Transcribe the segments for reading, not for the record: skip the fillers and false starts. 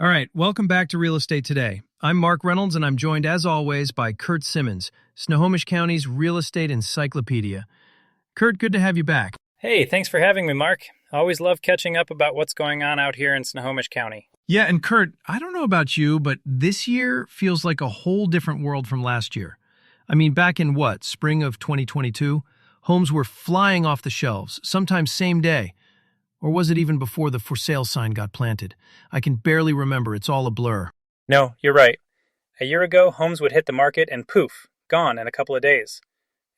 All right, welcome back to Real Estate Today. I'm Mark Reynolds, and I'm joined, as always, by Curt Simmons, Snohomish County's real estate encyclopedia. Curt, good to have you back. Hey, thanks for having me, Mark. I always love catching up about what's going on out here in Snohomish County. Yeah, and Curt, I don't know about you, but this year feels like a whole different world from last year. I mean, back in spring of 2022, homes were flying off the shelves, sometimes same day. Or was it even before the for sale sign got planted? I can barely remember. It's all a blur. No, you're right. A year ago, homes would hit the market and poof, gone in a couple of days.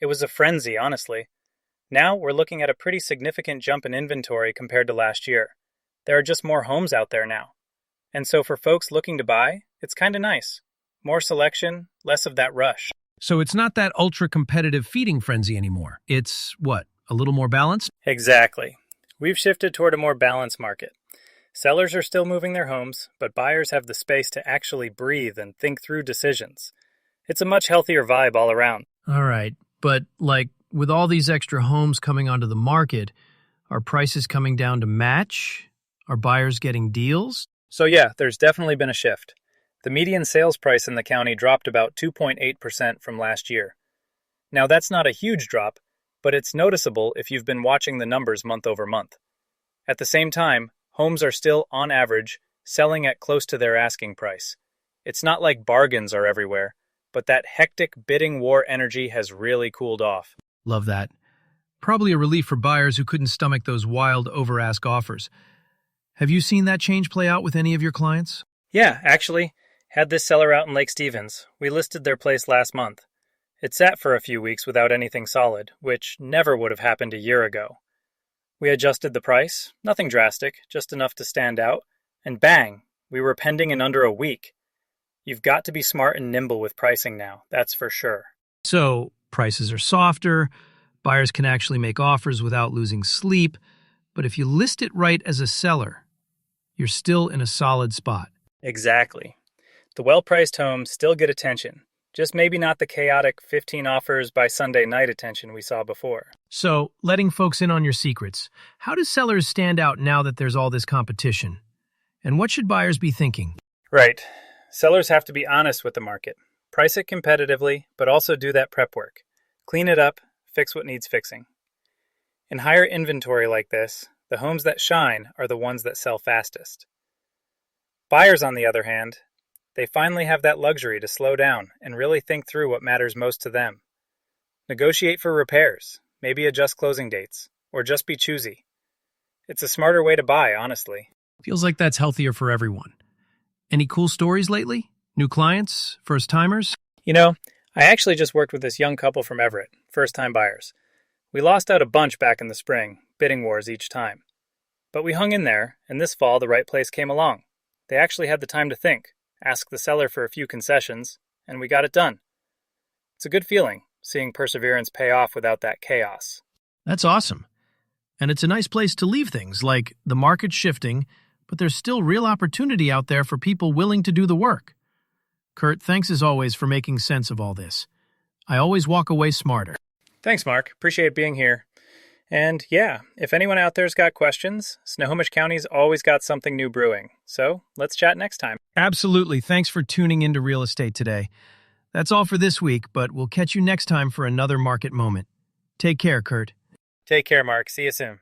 It was a frenzy, honestly. Now we're looking at a pretty significant jump in inventory compared to last year. There are just more homes out there now. And so for folks looking to buy, it's kind of nice. More selection, less of that rush. So it's not that ultra-competitive feeding frenzy anymore. It's, a little more balanced? Exactly. We've shifted toward a more balanced market. Sellers are still moving their homes, but buyers have the space to actually breathe and think through decisions. It's a much healthier vibe all around. All right, but with all these extra homes coming onto the market, are prices coming down to match? Are buyers getting deals? So yeah, there's definitely been a shift. The median sales price in the county dropped about 2.8% from last year. Now that's not a huge drop, but it's noticeable if you've been watching the numbers month over month. At the same time, homes are still, on average, selling at close to their asking price. It's not like bargains are everywhere, but that hectic bidding war energy has really cooled off. Love that. Probably a relief for buyers who couldn't stomach those wild over-ask offers. Have you seen that change play out with any of your clients? Yeah, actually, had this seller out in Lake Stevens. We listed their place last month. It sat for a few weeks without anything solid, which never would have happened a year ago. We adjusted the price, nothing drastic, just enough to stand out, and bang, we were pending in under a week. You've got to be smart and nimble with pricing now, that's for sure. So, prices are softer, buyers can actually make offers without losing sleep, but if you list it right as a seller, you're still in a solid spot. Exactly. The well-priced homes still get attention. Just maybe not the chaotic 15 offers by Sunday night attention we saw before. So, letting folks in on your secrets. How do sellers stand out now that there's all this competition? And what should buyers be thinking? Right. Sellers have to be honest with the market. Price it competitively, but also do that prep work. Clean it up, fix what needs fixing. In higher inventory like this, the homes that shine are the ones that sell fastest. Buyers, on the other hand, they finally have that luxury to slow down and really think through what matters most to them. Negotiate for repairs, maybe adjust closing dates, or just be choosy. It's a smarter way to buy, honestly. Feels like that's healthier for everyone. Any cool stories lately? New clients? First-timers? I actually just worked with this young couple from Everett, first-time buyers. We lost out a bunch back in the spring, bidding wars each time. But we hung in there, and this fall the right place came along. They actually had the time to think. Ask the seller for a few concessions, and we got it done. It's a good feeling, seeing perseverance pay off without that chaos. That's awesome. And it's a nice place to leave things, like the market's shifting, but there's still real opportunity out there for people willing to do the work. Curt, thanks as always for making sense of all this. I always walk away smarter. Thanks, Mark. Appreciate being here. And yeah, if anyone out there's got questions, Snohomish County's always got something new brewing. So let's chat next time. Absolutely. Thanks for tuning into Real Estate Today. That's all for this week, but we'll catch you next time for another market moment. Take care, Curt. Take care, Mark. See you soon.